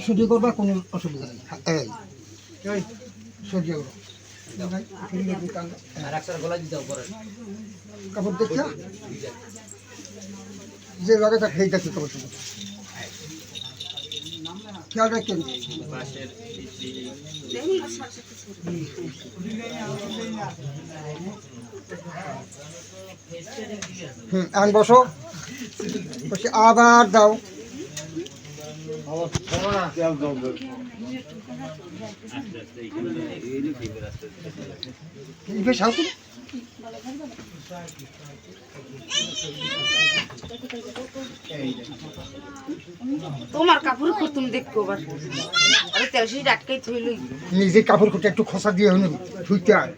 ছুটি করবা কোনো অসুবিধা নেই। কাপড় দেখে যে লাগে তা খেয়ে যাচ্ছে কাপড় খেয়াল রাখেন। এখন বসো, বসে আবার দাও। তোমার কাপড় খুঁড়তুম দেখবো নিজের কাপড় খুঁড়তে একটু খোসা দিয়ে হইনি ধুইতে হয়।